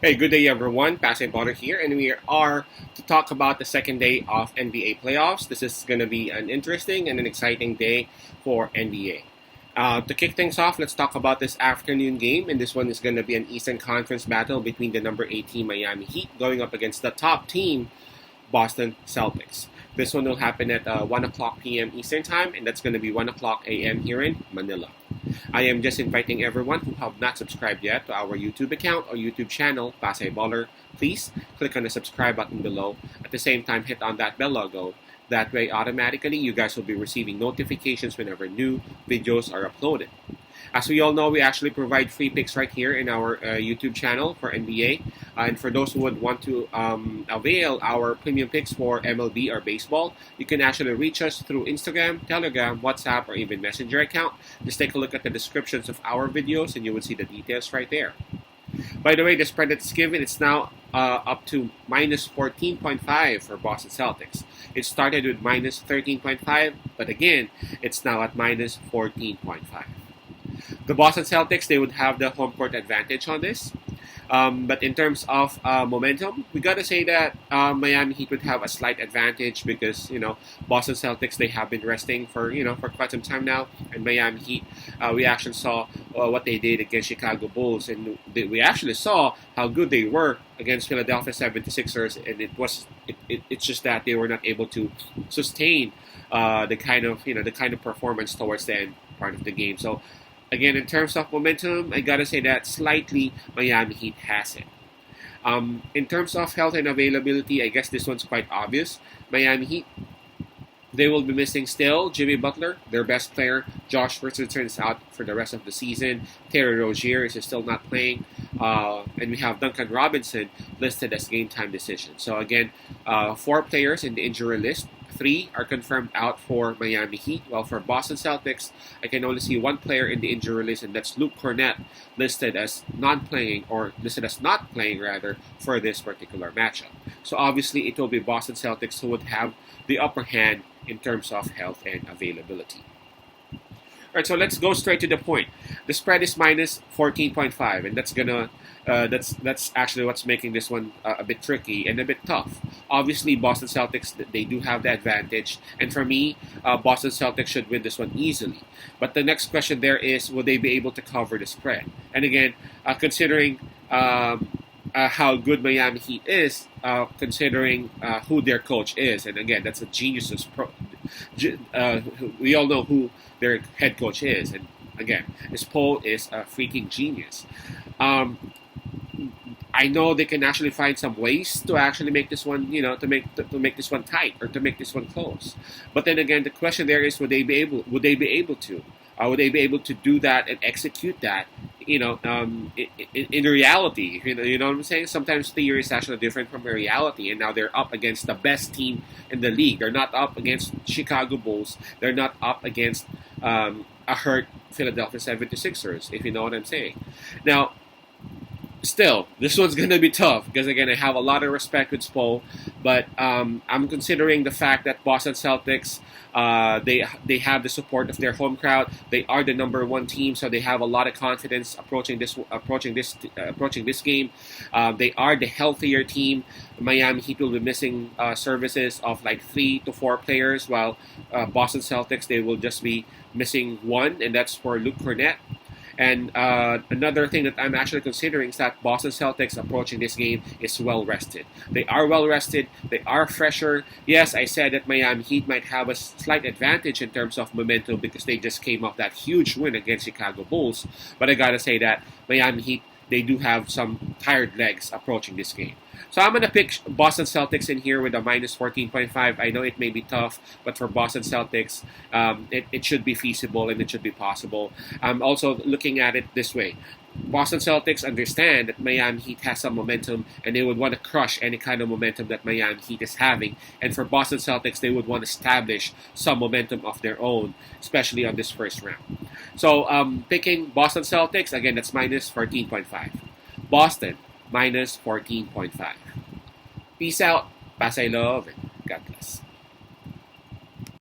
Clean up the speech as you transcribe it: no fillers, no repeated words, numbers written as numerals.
Hey, good day everyone. Passion Potter here, and we are to talk about the second day of NBA playoffs. This is going to be an interesting and an exciting day for NBA. To kick things off, let's talk about this afternoon game, and this one is going to be an Eastern Conference battle between the number 8 team Miami Heat going up against the top team Boston Celtics. This one will happen at 1 o'clock p.m. Eastern Time, and that's going to be 1 o'clock a.m. here in Manila. I am just inviting everyone who have not subscribed yet to our YouTube account or YouTube channel, Pasay Baller. Please click on the subscribe button below. At the same time, hit on that bell logo. That way, automatically, you guys will be receiving notifications whenever new videos are uploaded. As we all know, we actually provide free picks right here in our YouTube channel for NBA. And for those who would want to avail our premium picks for MLB or baseball, you can actually reach us through Instagram, Telegram, WhatsApp, or even Messenger account. Just take a look at the descriptions of our videos and you will see the details right there. By the way, the spread that's given, it's now up to minus 14.5 for Boston Celtics. It started with minus 13.5, but again, it's now at minus 14.5. The Boston Celtics, they would have the home court advantage on this. But in terms of momentum, we got to say that Miami Heat would have a slight advantage because Boston Celtics, they have been resting for quite some time now, and Miami Heat, we actually saw what they did against Chicago Bulls, and we actually saw how good they were against Philadelphia 76ers, and it's just that they were not able to sustain the kind of performance towards the end part of the game. So again, in terms of momentum, I gotta say that slightly Miami Heat has it. In terms of health and availability, I guess this one's quite obvious. Miami Heat, they will be missing still Jimmy Butler, their best player. Josh Richardson is out for the rest of the season. Terry Rozier is still not playing. And we have Duncan Robinson listed as game time decision. So again, 4 players in the injury list. 3 are confirmed out for Miami Heat. While for Boston Celtics, I can only see 1 player in the injury list, and that's Luke Cornett, listed as non-playing, or listed as not playing rather, for this particular matchup. So obviously, it will be Boston Celtics who would have the upper hand in terms of health and availability. All right, so let's go straight to the point. The spread is minus 14.5, and that's actually what's making this one a bit tricky and a bit tough. Obviously, Boston Celtics, they do have the advantage, and for me, Boston Celtics should win this one easily. But the next question there is, will they be able to cover the spread? And again, considering how good Miami Heat is, considering who their coach is, and again, that's a genius. We all know who their head coach is, and again, Spo is a freaking genius. I know they can actually find some ways to actually make this one, to make this one tight or to make this one close. But then again, the question there is, would they be able to? Would they be able to do that and execute that? In reality, you know what I'm saying. Sometimes theory is actually different from reality, and now they're up against the best team in the league. They're not up against Chicago Bulls. They're not up against a hurt Philadelphia 76ers, if you know what I'm saying. Now, still, this one's going to be tough because, again, I have a lot of respect with Spo, but I'm considering the fact that Boston Celtics, they have the support of their home crowd. They are the number 1 team, so they have a lot of confidence approaching this game. They are the healthier team. Miami Heat will be missing services of like 3 to 4 players, while Boston Celtics, they will just be missing 1, and that's for Luke Cornett. And another thing that I'm actually considering is that Boston Celtics approaching this game is well rested. They are well rested. They are fresher. Yes, I said that Miami Heat might have a slight advantage in terms of momentum because they just came off that huge win against Chicago Bulls. But I gotta say that Miami Heat, they do have some tired legs approaching this game. So I'm going to pick Boston Celtics in here with a minus 14.5. I know it may be tough, but for Boston Celtics, it should be feasible and it should be possible. I'm also looking at it this way. Boston Celtics understand that Miami Heat has some momentum and they would want to crush any kind of momentum that Miami Heat is having. And for Boston Celtics, they would want to establish some momentum of their own, especially on this first round. So picking Boston Celtics, again, that's minus 14.5. Boston, minus 14.5. Peace out, Pasay Love, and God bless.